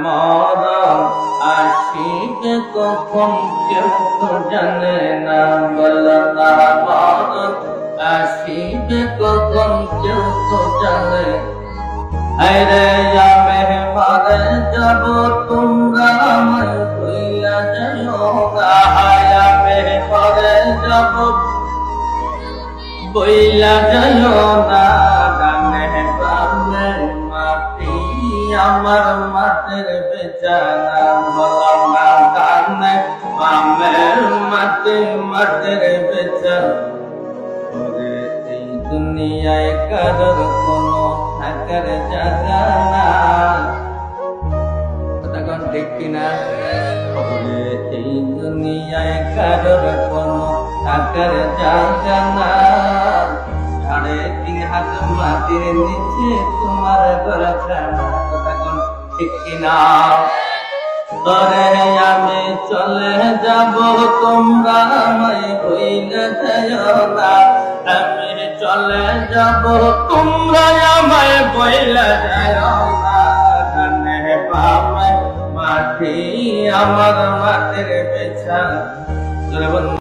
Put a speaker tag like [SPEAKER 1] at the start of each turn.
[SPEAKER 1] মরণ আসিবে কখন কেউ তো জানে না, বলো না মরণ আসিবে কখন কেউ তো জানে। আরে আমি মারে যাব তোমরা আমায় ভুইলা যাইও না, আমি মারে যাব ভুইলা যাইও না। গানে গানে মাটি আমার মাটির বিছানা, বলো না গানে আমার মাটি মাটির বিছানা। ওরে এই দুনিয়ায় কারোর কোনো থাকার জায়গা না, তখন ঠিক কিনা? ওরে এই দুনিয়ায় কারোর কোনো থাকার জায়গা না। 3.5 হাত মাটির নিচে তোমার ঘর ছাড়া, তখন ঠিক কিনা? তরে আমি চলে যাব তোমরা আমায় ভুইলা যাইও না, আমি চলে যাব তোমরা আমায় ভুইলা যাইও না। গানে পাবে মাটি আমার মাটির বিছানা।